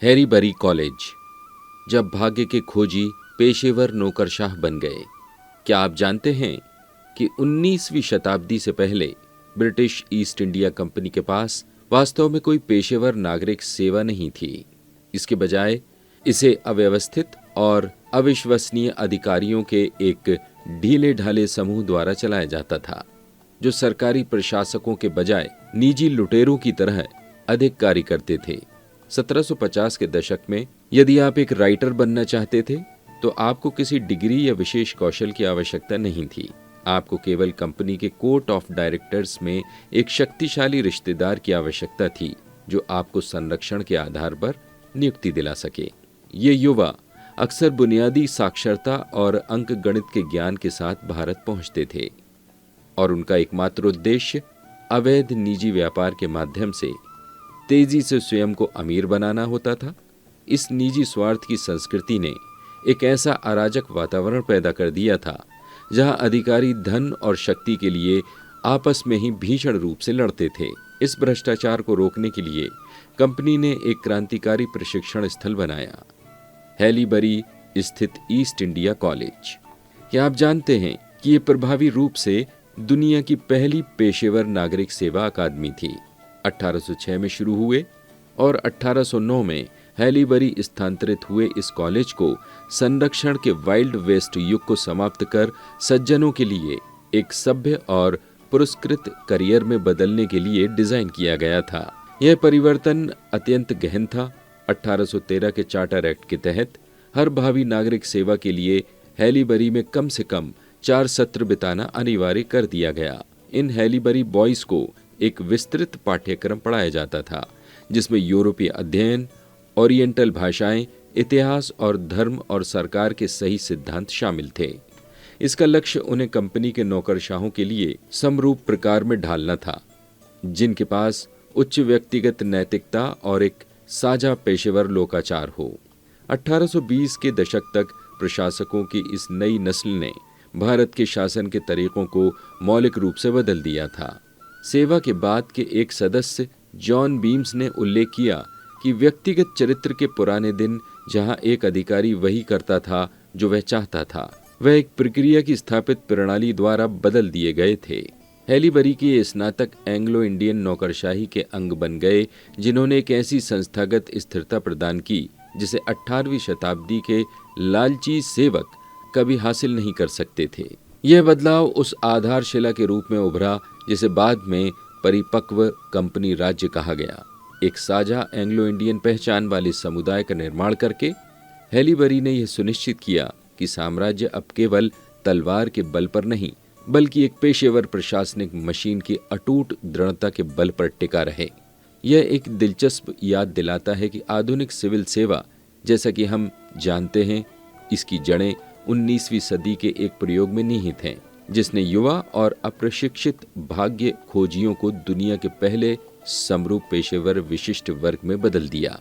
हैरीबरी college. जब भाग्य के खोजी पेशेवर नौकरशाह बन गए। क्या आप जानते हैं कि 19वीं शताब्दी से पहले ब्रिटिश ईस्ट इंडिया कंपनी के पास वास्तव में कोई पेशेवर नागरिक सेवा नहीं थी। इसके बजाय इसे अव्यवस्थित और अविश्वसनीय अधिकारियों के एक ढीले ढाले समूह द्वारा चलाया जाता था, जो सरकारी प्रशासकों के बजाय निजी लुटेरों की तरह अधिक कार्य करते थे। 1750 के दशक में यदि आप एक राइटर बनना चाहते थे तो आपको किसी डिग्री या विशेष कौशल की आवश्यकता नहीं थी। आपको केवल कंपनी के कोर्ट ऑफ डायरेक्टर्स में एक शक्तिशाली रिश्तेदार की आवश्यकता थी, जो आपको संरक्षण के आधार पर नियुक्ति दिला सके। ये युवा अक्सर बुनियादी साक्षरता और अंक गणित के ज्ञान के साथ भारत पहुंचते थे और उनका एकमात्र उद्देश्य अवैध निजी व्यापार के माध्यम से तेजी से स्वयं को अमीर बनाना होता था। इस निजी स्वार्थ की संस्कृति ने एक ऐसा अराजक वातावरण पैदा कर दिया था जहां अधिकारी धन और शक्ति के लिए आपस में ही भीषण रूप से लड़ते थे। इस भ्रष्टाचार को रोकने के लिए कंपनी ने एक क्रांतिकारी प्रशिक्षण स्थल बनाया, हैलीबरी स्थित ईस्ट इंडिया कॉलेज। क्या आप जानते हैं कि यह प्रभावी रूप से दुनिया की पहली पेशेवर नागरिक सेवा अकादमी थी। 1806 में शुरू हुए और 1809 में हैलीबरी स्थानांतरित हुए इस कॉलेज को संरक्षण के वाइल्ड वेस्ट युग को समाप्त कर सज्जनों के लिए एक सभ्य और पुरस्कृत करियर में बदलने के लिए डिजाइन किया गया था। यह परिवर्तन अत्यंत गहन था। 1813 के चार्टर एक्ट के तहत हर भावी नागरिक सेवा के लिए हैलीबरी में कम से कम 4 सत्र बिताना अनिवार्य कर दिया गया। इन हैलीबरी बॉयज को एक विस्तृत पाठ्यक्रम पढ़ाया जाता था, जिसमें यूरोपीय अध्ययन, ओरिएंटल भाषाएं, इतिहास और धर्म और सरकार के सही सिद्धांत शामिल थे। इसका लक्ष्य उन्हें कंपनी के नौकरशाहों के लिए समरूप प्रकार में ढालना था, जिनके पास उच्च व्यक्तिगत नैतिकता और एक साझा पेशेवर लोकाचार हो। 1820 के दशक तक प्रशासकों की इस नई नस्ल ने भारत के शासन के तरीकों को मौलिक रूप से बदल दिया था। सेवा के बाद के एक सदस्य जॉन बीम्स ने उल्लेख किया कि व्यक्तिगत चरित्र के पुराने दिन, जहां एक अधिकारी वही करता था जो वह चाहता था, वह एक प्रक्रिया की स्थापित प्रणाली द्वारा बदल दिए गए थे। हैलीबरी के ये स्नातक एंग्लो इंडियन नौकरशाही के अंग बन गए, जिन्होंने एक ऐसी संस्थागत स्थिरता प्रदान की जिसे 18वीं शताब्दी के लालची सेवक कभी हासिल नहीं कर सकते थे। यह बदलाव उस आधारशिला के रूप में उभरा जिसे बाद में परिपक्व कंपनी राज्य कहा गया। एक साझा एंग्लो इंडियन पहचान वाले समुदाय का निर्माण करके हैलीबरी ने यह सुनिश्चित किया कि साम्राज्य अब केवल तलवार के बल पर नहीं, बल्कि एक पेशेवर प्रशासनिक मशीन की अटूट दृढ़ता के बल पर टिका रहे। यह एक दिलचस्प याद दिलाता है कि आधुनिक सिविल सेवा, जैसा कि हम जानते हैं, इसकी जड़ें 19वीं सदी के एक प्रयोग में निहित हैं, जिसने युवा और अप्रशिक्षित भाग्य खोजियों को दुनिया के पहले समरूप पेशेवर विशिष्ट वर्ग में बदल दिया।